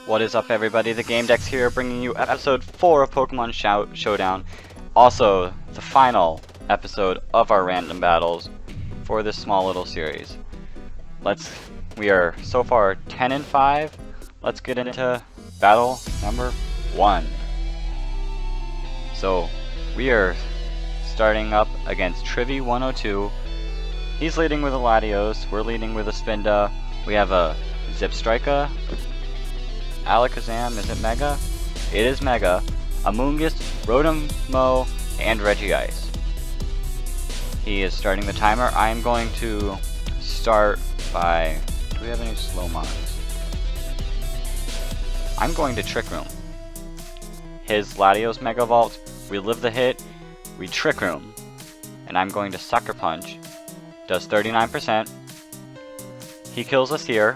What is up, everybody? The Game Dex here, bringing you episode 4 of Pokemon Showdown. Also, the final episode of our random battles for this small little series. We are so far 10 and 5. Let's get into battle number 1. So, we are starting up against Trivi 102. He's leading with a Latios. We're leading with a Spinda. We have a Zipstrika. Alakazam, is it Mega? It is Mega. Amoonguss, Rotom-Mow, and Regice. He is starting the timer. I am going to start by... Do we have any slow mons? I'm going to Trick Room. His Latios Mega Vault. We live the hit. We Trick Room. And I'm going to Sucker Punch. Does 39%. He kills us here.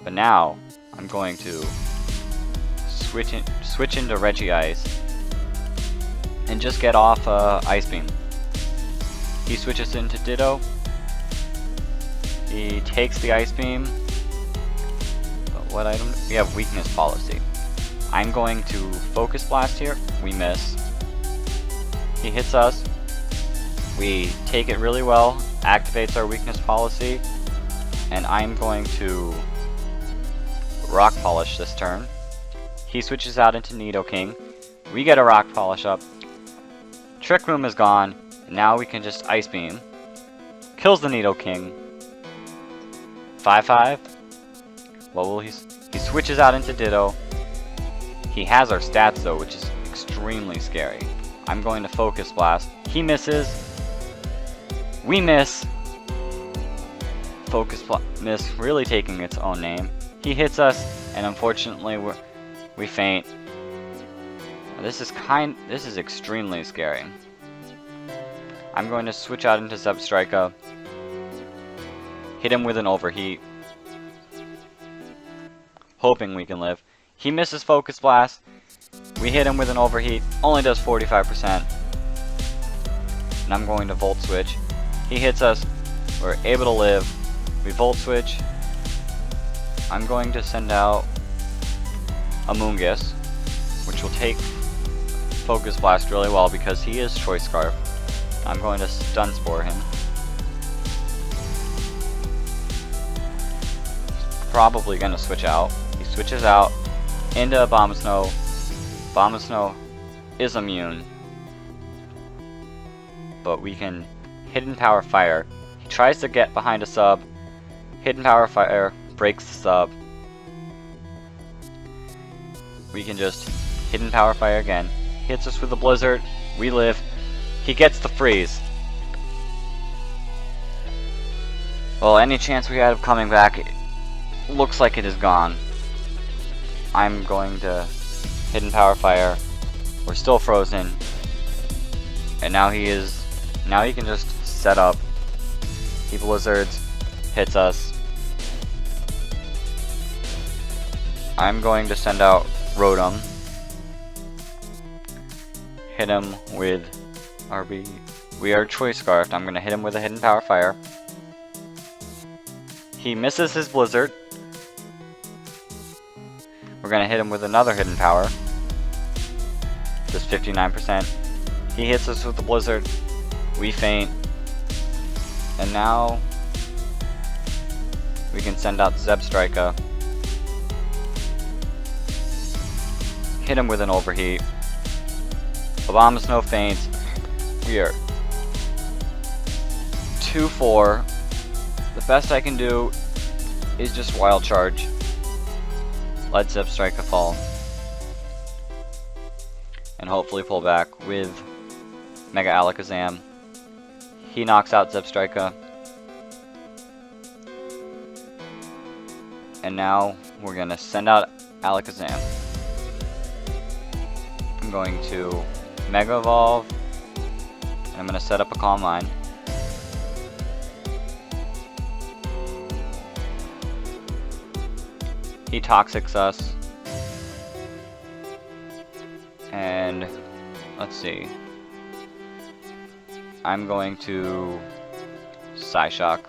But now... I'm going to switch into Regice and just get off Ice Beam. He switches into Ditto. He takes the Ice Beam. But what item? We have Weakness Policy. I'm going to Focus Blast here. We miss. He hits us. We take it really well. Activates our Weakness Policy. And I'm going to Rock Polish this turn. He switches out into Nidoking. We get a Rock Polish up. Trick Room is gone. And now we can just Ice Beam. Kills the Nidoking. 5-5. What will he switches out into Ditto. He has our stats though, which is extremely scary. I'm going to Focus Blast. He misses. We miss. Focus Blast miss, really taking its own name. He hits us, and unfortunately we faint. This is extremely scary. I'm going to switch out into Zipstrika. Hit him with an Overheat. Hoping we can live. He misses Focus Blast. We hit him with an Overheat. Only does 45%. And I'm going to Volt Switch. He hits us. We're able to live. We Volt Switch. I'm going to send out Amoonguss, which will take Focus Blast really well because he is Choice Scarf. I'm going to Stun Spore him. He's probably going to switch out. He switches out into Abomasnow. Abomasnow is immune, but we can Hidden Power Fire. He tries to get behind a sub. Hidden Power Fire breaks the sub. We can just Hidden Power Fire again. Hits us with a Blizzard. We live. He gets the freeze. Well, any chance we had of coming back, it looks like it is gone. I'm going to Hidden Power Fire. We're still frozen. And now he can just set up. He Blizzards, hits us. I'm going to send out Rotom. Hit him with we are Choice Scarfed. I'm going to hit him with a Hidden Power Fire. He misses his Blizzard. We're going to hit him with another Hidden Power. Just 59%. He hits us with the Blizzard. We faint. And now we can send out Zipstrika. Hit him with an Overheat. Abomasnow faints. We are 2-4. The best I can do is just Wild Charge. Let Zipstrika fall. And hopefully pull back with Mega Alakazam. He knocks out Zipstrika. And now we're going to send out Alakazam. I'm going to Mega Evolve. And I'm going to set up a Calm Mind. He Toxics us. And let's see. I'm going to Psyshock.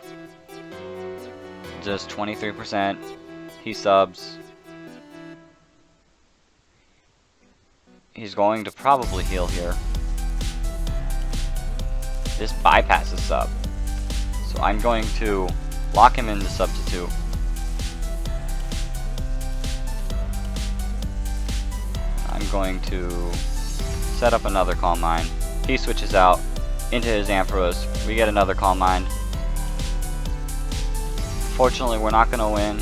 Just 23%. He subs. He's going to probably heal here. This bypasses sub. So I'm going to lock him into substitute. I'm going to set up another Calm Mind. He switches out into his Ampharos. We get another Calm Mind. Fortunately, we're not going to win,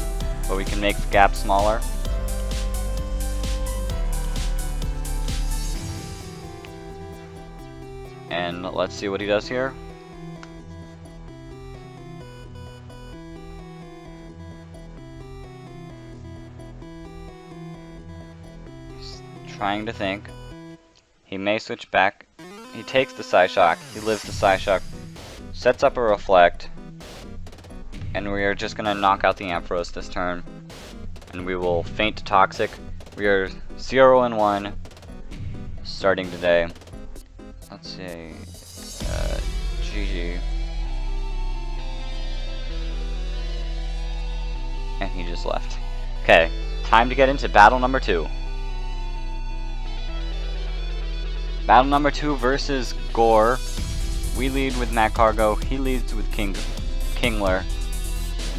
but we can make the gap smaller. And let's see what he does here. He's trying to think. He may switch back. He takes the Psyshock. He lives the Psyshock. Sets up a Reflect. And we are just going to knock out the Ampharos this turn. And we will feint to Toxic. We are 0-1 starting today. Let's see. GG. And he just left. Okay, time to get into battle number 2. Battle number 2 versus Gore. We lead with Matt Cargo. He leads with Kingler.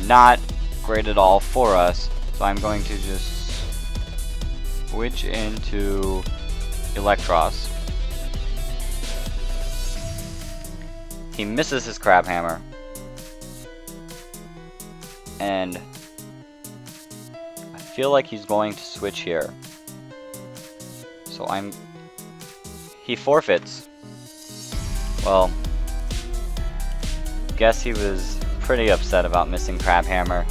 Not great at all for us. So I'm going to just switch into Electros. He misses his Crab Hammer. And I feel like he's going to switch here. So he forfeits. Well, guess he was pretty upset about missing Crab Hammer.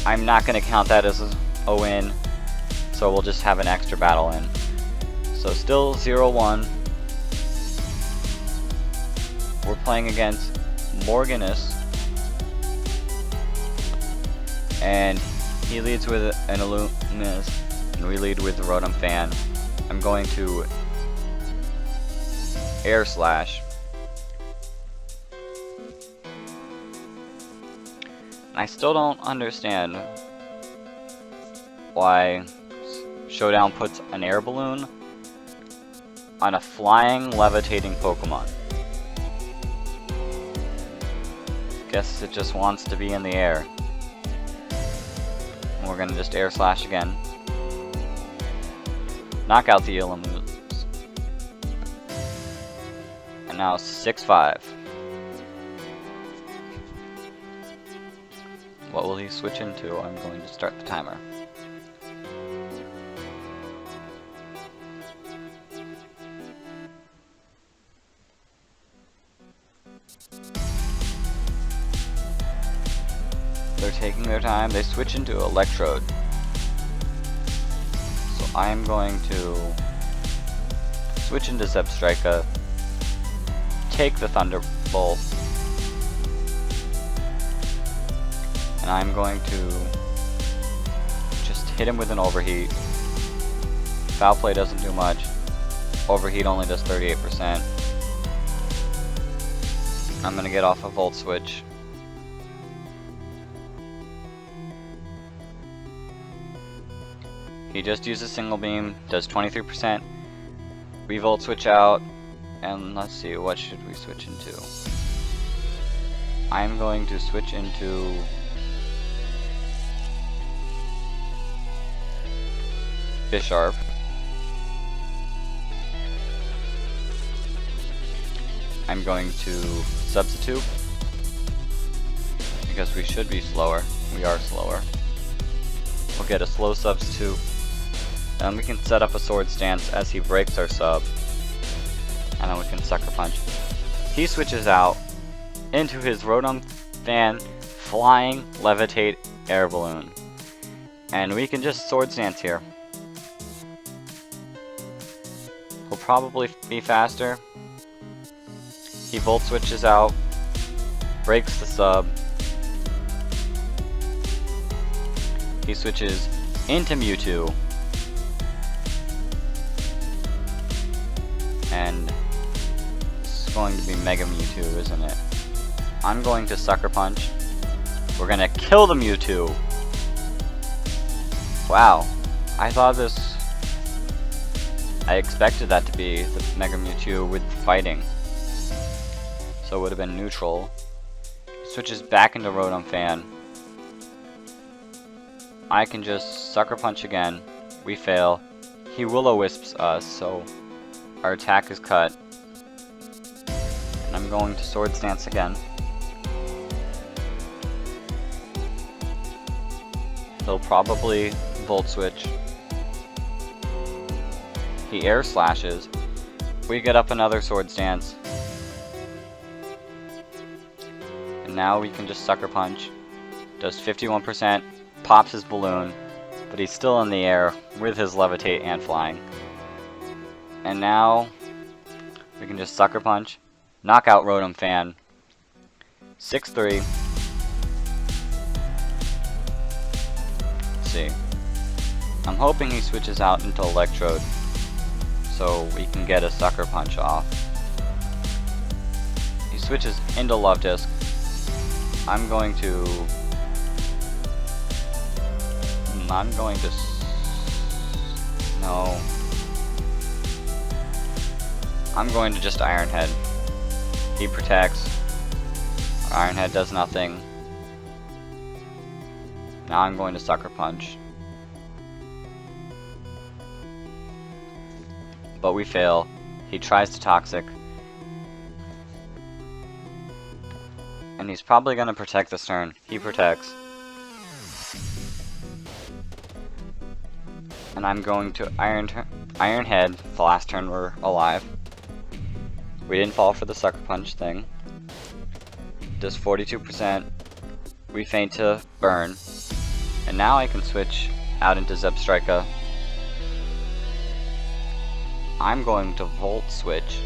I'm not going to count that as a win, so we'll just have an extra battle in. So still 0-1. We're playing against Morganus, and he leads with an Illuminus, and we lead with the Rotom Fan. I'm going to Air Slash. I still don't understand why Showdown puts an air balloon on a flying, levitating Pokemon. Guess it just wants to be in the air. And we're gonna just Air Slash again. Knock out the Illuminus. And now 6-5. What will he switch into? I'm going to start the timer. They're taking their time. They switch into Electrode. So I'm going to switch into Zebstrika, take the Thunderbolt, and I'm going to just hit him with an Overheat. Foul Play doesn't do much. Overheat only does 38%. I'm going to get off a Volt Switch. He just uses Single Beam, does 23%. We Volt Switch out, and let's see, what should we switch into? I'm going to switch into Bisharp. I'm going to substitute because we should be slower. We are slower. We'll get a slow substitute. Then we can set up a Sword Stance as he breaks our sub. And then we can Sucker Punch. He switches out into his Rotom Fan Flying Levitate Air Balloon. And we can just Sword Stance here. He'll probably be faster. He Volt Switches out, breaks the sub. He switches into Mewtwo. And this is going to be Mega Mewtwo, isn't it? I'm going to Sucker Punch. We're gonna kill the Mewtwo. Wow. I thought this I expected that to be the Mega Mewtwo with fighting. So it would have been neutral. Switches back into Rotom Fan. I can just Sucker Punch again. We fail. He Will-O-Wisps us, so our attack is cut. And I'm going to Swords Dance again. He'll probably Volt Switch. He Air Slashes. We get up another Swords Dance. And now we can just Sucker Punch. Does 51%, pops his balloon, but he's still in the air with his Levitate and Flying. And now we can just Sucker Punch, knock out Rotom Fan. 6-3. See. I'm hoping he switches out into Electrode so we can get a Sucker Punch off. He switches into Love Disc. I'm going to no. I'm going to just Iron Head. He protects. Iron Head does nothing. Now I'm going to Sucker Punch. But we fail. He tries to Toxic. And he's probably going to protect this turn. He protects. And I'm going to Iron Head the last turn we're alive. We didn't fall for the Sucker Punch thing. Does 42%. We feint to Burn. And now I can switch out into Zebstrika. I'm going to Volt Switch,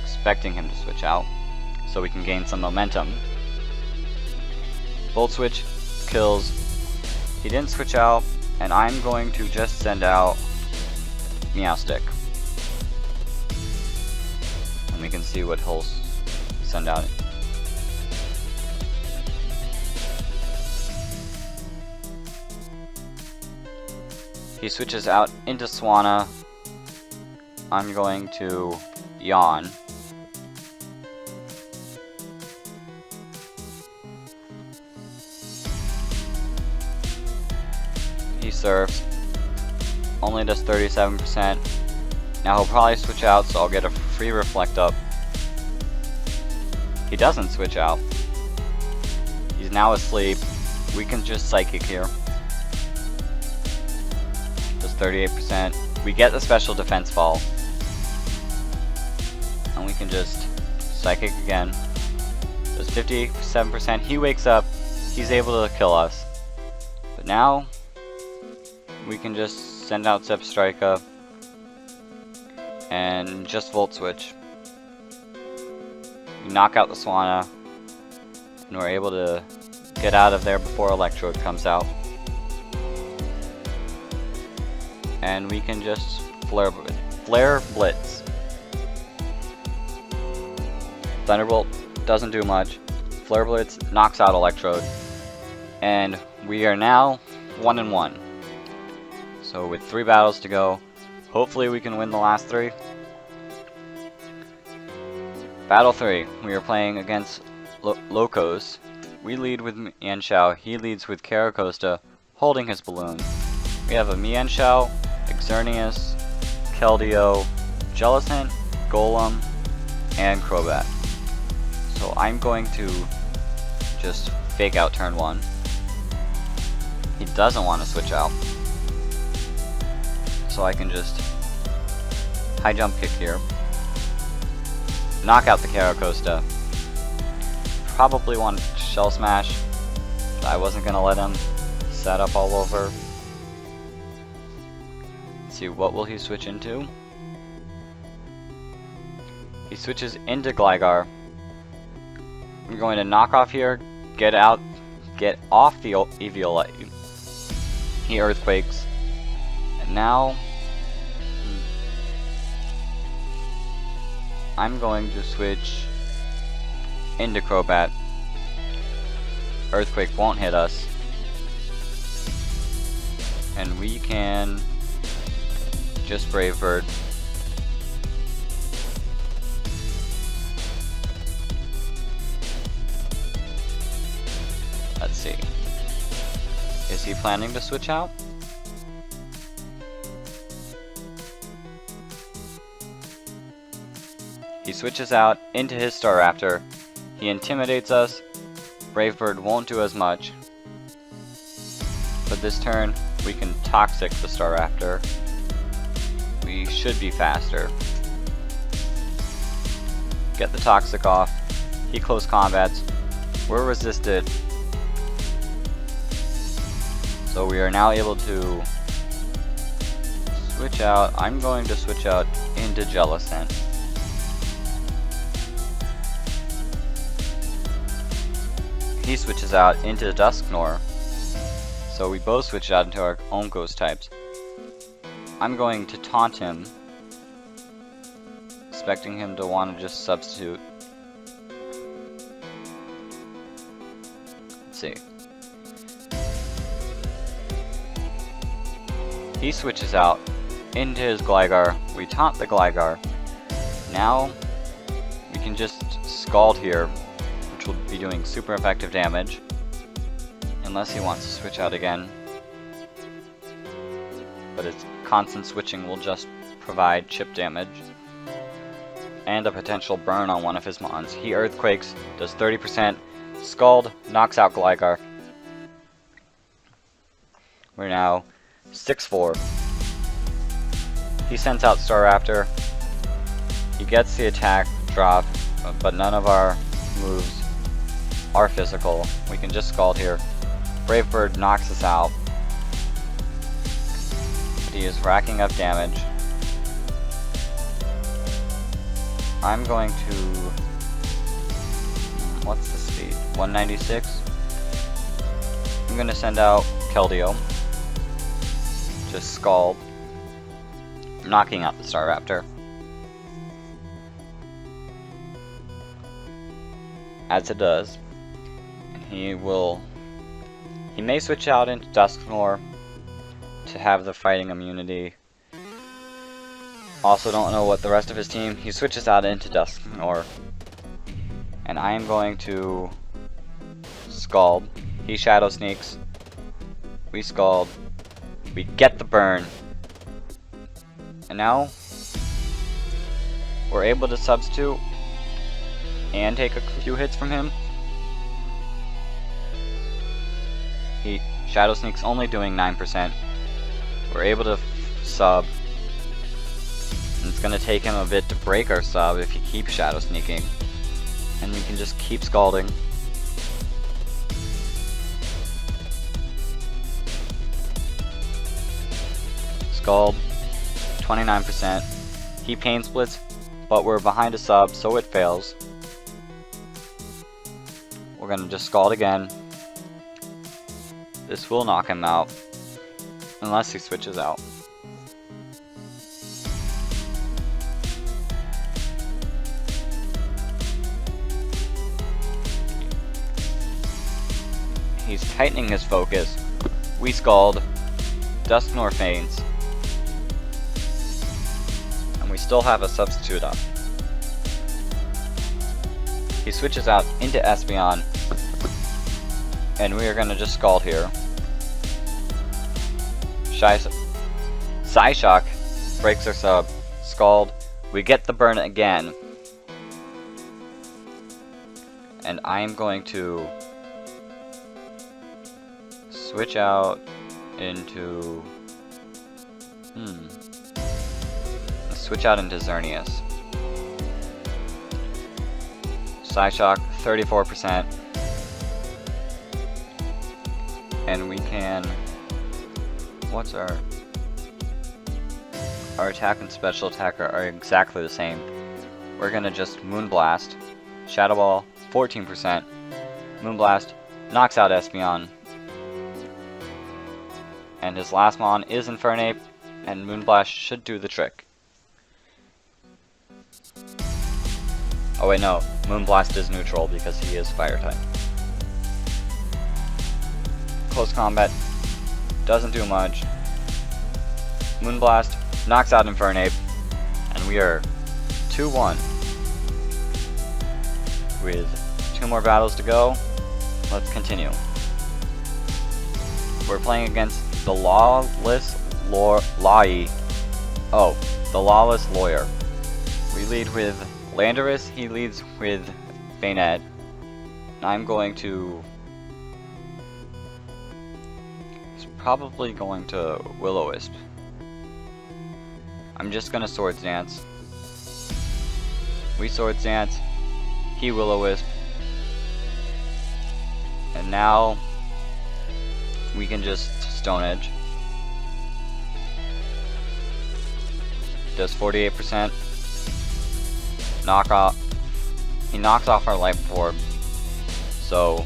expecting him to switch out, so we can gain some momentum. Volt Switch kills. He didn't switch out, and I'm going to just send out Meowstick. And we can see what he'll send out. He switches out into Swanna. I'm going to Yawn. He surfs. Only does 37%. Now he'll probably switch out, so I'll get a free Reflect Up. He doesn't switch out. He's now asleep. We can just Psychic here. Does 38%. We get the special defense fall. And we can just Psychic again. Does 57%. He wakes up. He's able to kill us. But now we can just send out Zebstrika and just Volt Switch. We knock out the Swanna, and we're able to get out of there before Electrode comes out. And we can just Flare Blitz. Thunderbolt doesn't do much. Flare Blitz knocks out Electrode. And we are now 1-1. So with 3 battles to go, hopefully we can win the last 3. Battle 3, we are playing against Locos. We lead with Mienshao, he leads with Caracosta, holding his balloon. We have a Mienshao, Xerneas, Keldeo, Jellicent, Golem, and Crobat. So I'm going to just fake out turn 1. He doesn't want to switch out. So I can just High Jump Kick here. Knock out the Caracosta. Probably want Shell Smash. But I wasn't going to let him set up all over. Let's see, what will he switch into? He switches into Gligar. I'm going to knock off here, get off the Eviolite. He Earthquakes. And now I'm going to switch into Crobat. Earthquake won't hit us. And we can just Brave Bird. Let's see. Is he planning to switch out? He switches out into his Staraptor. He intimidates us. Brave Bird won't do as much. But this turn, we can Toxic the Staraptor. We should be faster. Get the Toxic off. He close combats. We're resisted. So we are now able to switch out. I'm going to switch out into Jellicent. He switches out into Dusknoir. So we both switch out into our own ghost types. I'm going to taunt him, expecting him to want to just substitute. Let's see. He switches out into his Gligar. We taunt the Gligar. Now we can just Scald here, which will be doing super effective damage. Unless he wants to switch out again. But its constant switching will just provide chip damage. And a potential burn on one of his mons. He Earthquakes, does 30%. Scald, knocks out Gligar. We're now 6-4. He sends out Staraptor. He gets the attack drop, but none of our moves are physical. We can just Scald here. Brave Bird knocks us out. But he is racking up damage. I'm going to... what's the speed? 196? I'm going to send out Keldeo. Just Scald. Knocking out the Staraptor. As it does. And he may switch out into Dusknoir to have the fighting immunity. Also don't know what the rest of his team. He switches out into Dusknoir. And I am going to Scald. He Shadow Sneaks. We Scald. We get the burn. And now we're able to substitute and take a few hits from him. He Shadow Sneak's only doing 9%. We're able to sub. And it's gonna take him a bit to break our sub if he keeps Shadow Sneaking. And we can just keep Scalding. Scald, 29%. He Pain Splits, but we're behind a sub, so it fails. We're gonna just Scald again. This will knock him out, unless he switches out. He's tightening his focus. We Scald. Dusknoir faints. And we still have a substitute up. He switches out into Espeon. And we are going to just Scald here. Psyshock breaks our sub. Scald. We get the burn again. And I am going to switch out into... Let's switch out into Xerneas. Psyshock, 34%. And we can... What's our attack and special attack are exactly the same. We're gonna just Moonblast. Shadow Ball, 14%. Moonblast knocks out Espeon. And his last mon is Infernape, and Moonblast should do the trick. Oh wait, no. Moonblast is neutral because he is Fire type. Close combat. Doesn't do much. Moonblast knocks out Infernape, and we are 2-1. With 2 more battles to go, let's continue. We're playing against the Lawless Lawyer. We lead with Landorus, he leads with Bayonet. I'm going to... He's probably going to Will-O-Wisp. I'm just gonna Swords Dance. We Swords Dance, he Will-O-Wisp. And now we can just Stone Edge. Does 48%. Knock off. He knocks off our Life Orb. So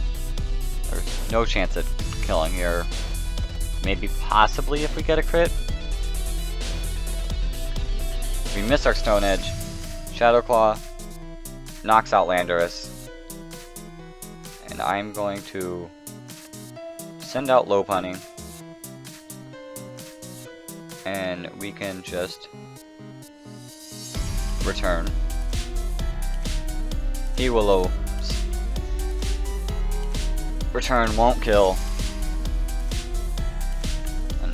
there's no chance at killing here. Maybe possibly if we get a crit. We miss our Stone Edge. Shadow Claw knocks out Landorus. And I'm going to send out Lopunny. And we can just return. He will return, won't kill. And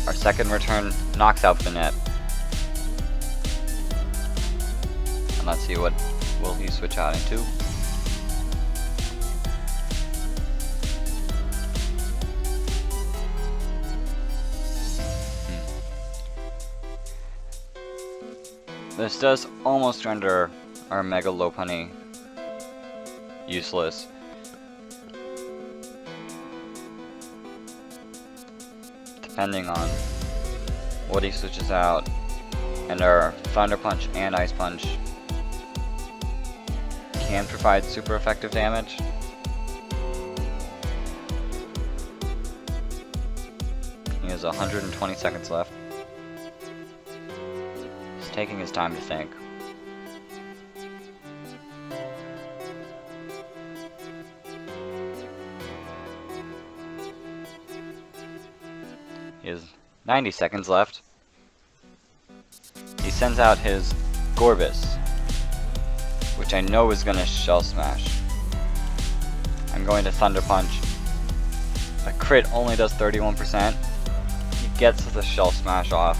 our second return knocks out Finette. And let's see what will he switch out into. This does almost render our Mega Lopunny useless. Depending on what he switches out. And our Thunder Punch and Ice Punch can provide super effective damage. He has 120 seconds left. Taking his time to think. He has 90 seconds left. He sends out his Gorbis, which I know is gonna Shell Smash. I'm going to Thunder Punch. A crit only does 31%. He gets the Shell Smash off.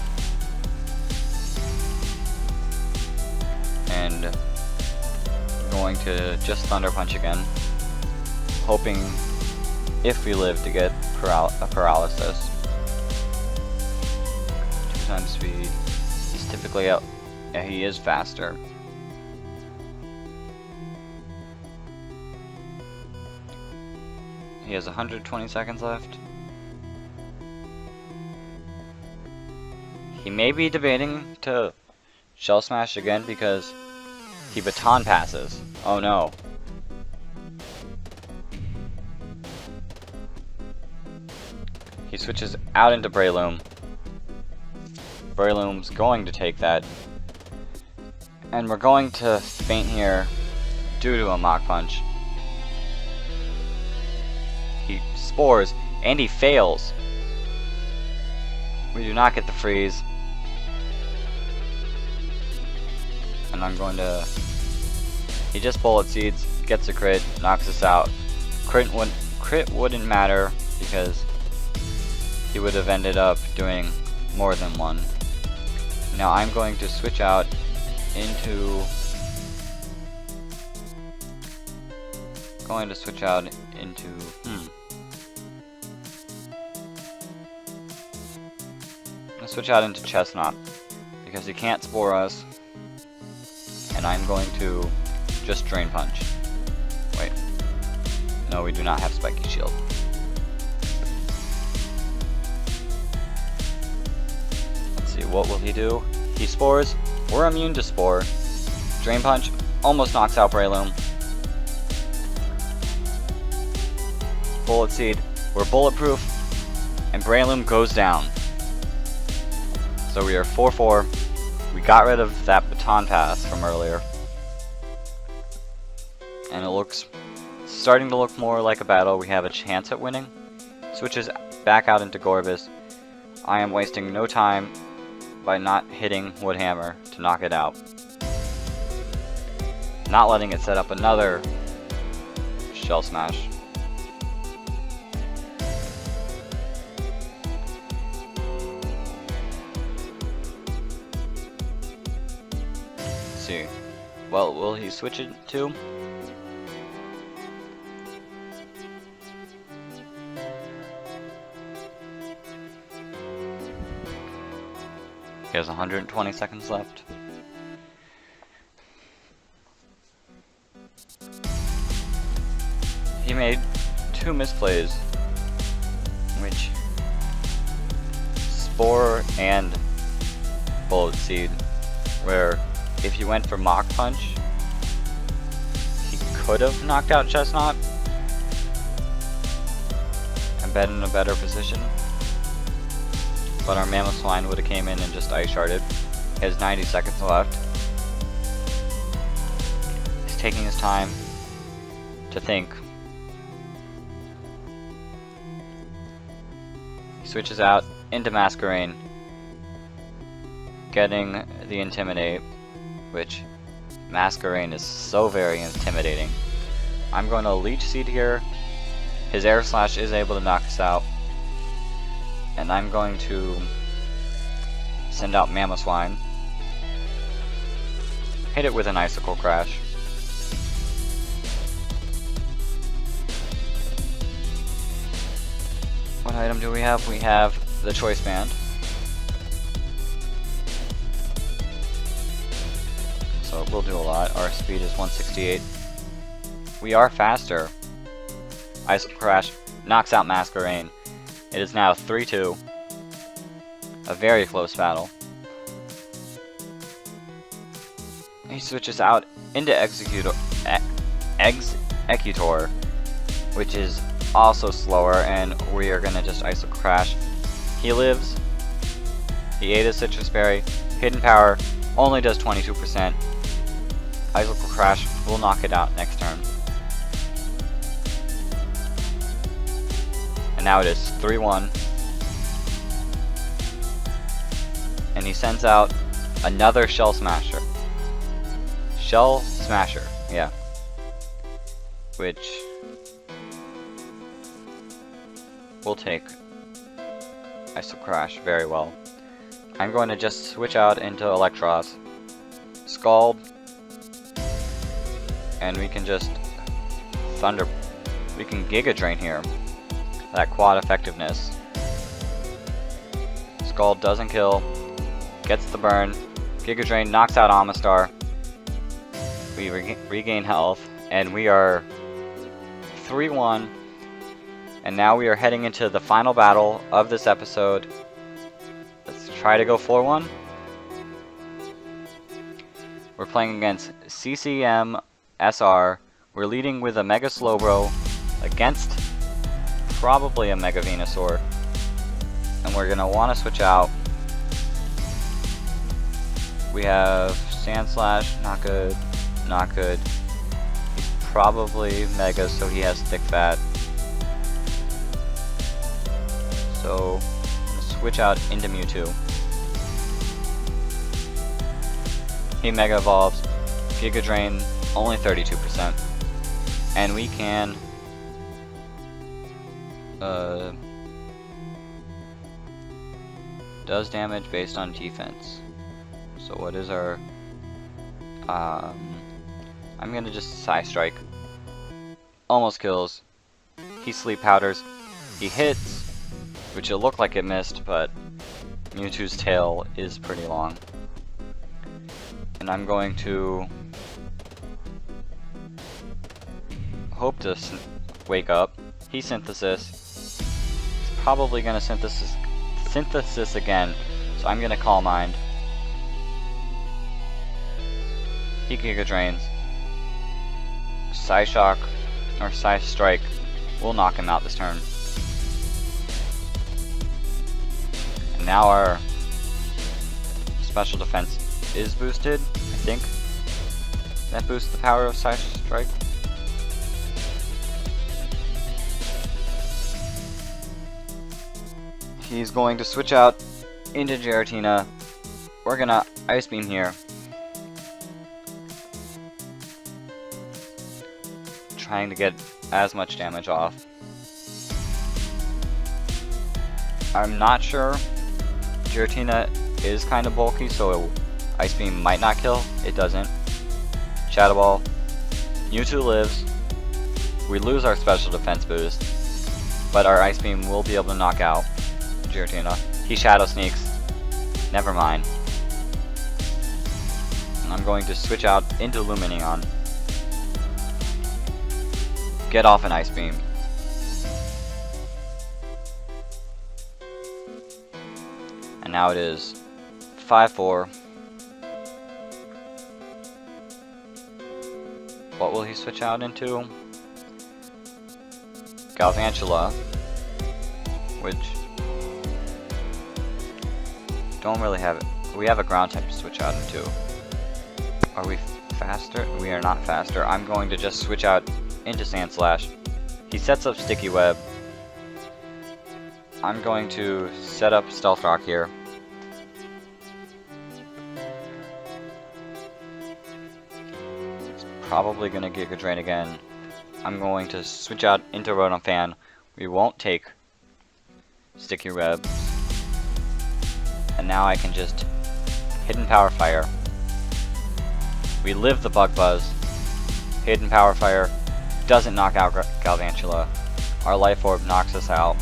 And going to just Thunder Punch again, hoping if we live to get a paralysis. 2 times speed. He's typically out. Yeah, he is faster. He has 120 seconds left. He may be debating to Shell Smash again because he Baton Passes. Oh no. He switches out into Breloom. Breloom's going to take that. And we're going to faint here due to a Mach Punch. He Spores and he fails. We do not get the freeze. And I'm going to... He just Bullet Seeds, gets a crit, knocks us out. Crit wouldn't matter because he would have ended up doing more than one. Now I'm going to switch out into... Let's switch out into Chestnut because he can't Spore us. And I'm going to just Drain Punch. Wait. No, we do not have Spiky Shield. Let's see, what will he do? He Spores. We're immune to Spore. Drain Punch almost knocks out Breloom. Bullet Seed. We're bulletproof. And Breloom goes down. So we are 4-4. We got rid of that Baton Pass from earlier. And it looks starting to look more like a battle we have a chance at winning. Switches back out into Gorbis. I am wasting no time by not hitting Woodhammer to knock it out. Not letting it set up another Shell Smash. Let's see. Well, will he switch it to? He has 120 seconds left. He made 2 misplays, which Spore and Bullet Seed, where if he went for Mach Punch, he could have knocked out Chestnut and been in a better position. But our Mamoswine would have came in and just Ice Sharded. He has 90 seconds left. He's taking his time to think. He switches out into Masquerain, getting the Intimidate, which Masquerain is so very intimidating. I'm going to Leech Seed here. His Air Slash is able to knock us out. And I'm going to send out Mamoswine. Hit it with an Icicle Crash. What item do we have? We have the Choice Band. So it will do a lot. Our speed is 168. We are faster. Icicle Crash knocks out Masquerain. It is now 3-2. A very close battle. He switches out into Executor, which is also slower, and we are gonna just Icicle Crash. He lives. He ate his Citrus Berry. Hidden Power only does 22%. Icicle Crash will knock it out next turn. And now it is 3-1. And he sends out another Shell Smasher. Shell Smasher, yeah. Which will take Icicle Crash very well. I'm going to just switch out into Electros. Scald. And we can just Thunder. We can Giga Drain here. That quad effectiveness. Scald doesn't kill. Gets the burn. Giga Drain knocks out Amistar. We regain health. And we are 3-1. And now we are heading into the final battle of this episode. Let's try to go 4-1. We're playing against CCM SR. We're leading with a Mega Slowbro against probably a Mega Venusaur. And we're going to want to switch out. We have Sand Slash, not good, not good. He's probably Mega, so he has Thick Fat. So, switch out into Mewtwo. He Mega Evolves. Giga Drain, only 32%. And we can does damage based on defense. So what is our I'm gonna just Psy Strike. Almost kills. He Sleep Powders. He hits, which it looked like it missed, but Mewtwo's tail is pretty long. And I'm going to hope to wake up. He Synthesis. He's probably gonna synthesis again, so I'm gonna Calm Mind. He Giga Drains. Psyshock or Psy Strike will knock him out this turn. And now our special defense is boosted, I think. That boosts the power of Psy Strike. He's going to switch out into Giratina. We're gonna Ice Beam here. Trying to get as much damage off. I'm not sure. Giratina is kind of bulky, so Ice Beam might not kill. It doesn't. Shadow Ball. Mewtwo lives. We lose our special defense boost, but our Ice Beam will be able to knock out Giratina. He Shadow Sneaks. Never mind. And I'm going to switch out into Lumineon. Get off an Ice Beam. And now it is 5-4. What will he switch out into? Galvantula, which don't really have it. We have a ground type to switch out into. Are we faster? We are not faster. I'm going to just switch out into Sandslash. He sets up Sticky Web. I'm going to set up Stealth Rock here. It's probably going to Giga Drain again. I'm going to switch out into Rotom Fan. We won't take Sticky Web. And now I can just Hidden Power Fire. We live the Bug Buzz. Hidden Power Fire doesn't knock out Galvantula. Our Life Orb knocks us out.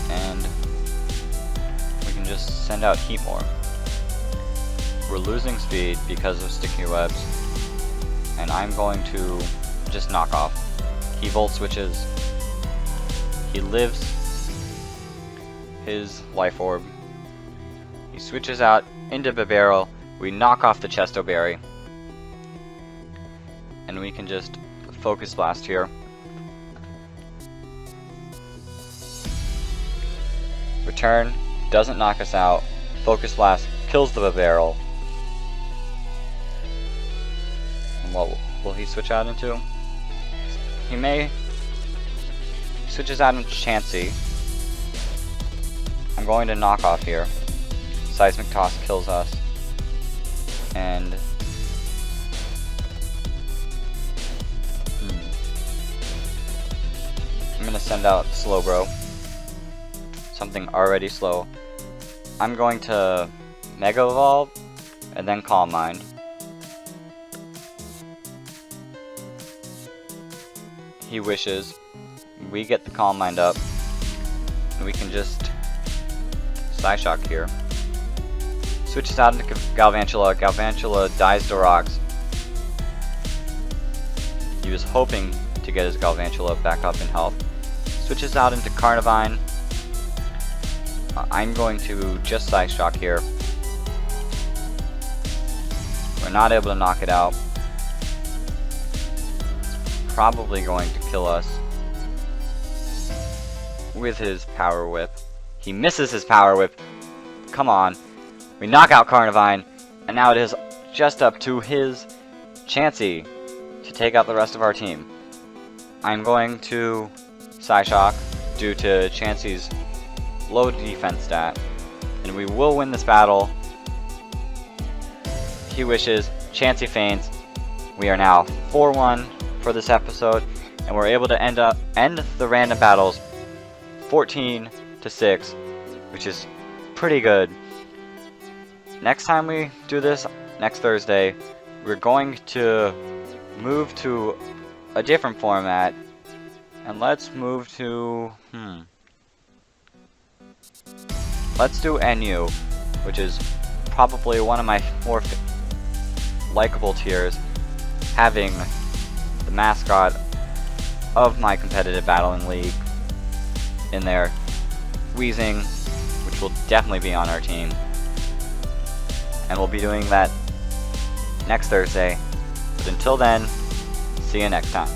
And we can just send out Heatmor. We're losing speed because of Sticky Webs. And I'm going to just knock off. He Volt Switches. He lives his Life Orb. He switches out into Bibarel. We knock off the Chesto Berry. And we can just Focus Blast here. Return doesn't knock us out. Focus Blast kills the Bibarel. And what will he switch out into? He may. Switches out into Chansey. I'm going to knock off here. Seismic Toss kills us. And I'm gonna send out Slowbro. Something already slow. I'm going to Mega Evolve and then Calm Mind. He wishes. We get the Calm Mind up. And we can just Psyshock here. Switches out into Galvantula. Galvantula dies to rocks. He was hoping to get his Galvantula back up in health. Switches out into Carnivine. I'm going to just Psyshock here. We're not able to knock it out. Probably going to kill us with his Power Whip. He misses his Power Whip. Come on. We knock out Carnivine, and now it is just up to his Chansey to take out the rest of our team. I'm going to Psyshock due to Chansey's low defense stat, and we will win this battle. He wishes, Chansey feigns. We are now 4-1 for this episode, and we're able to end the random battles 14-6, which is pretty good. Next time we do this, next Thursday, we're going to move to a different format, and let's move to, let's do NU, which is probably one of my more likable tiers, having the mascot of my competitive battling league in there, Weezing, which will definitely be on our team. And we'll be doing that next Thursday. But until then, see you next time.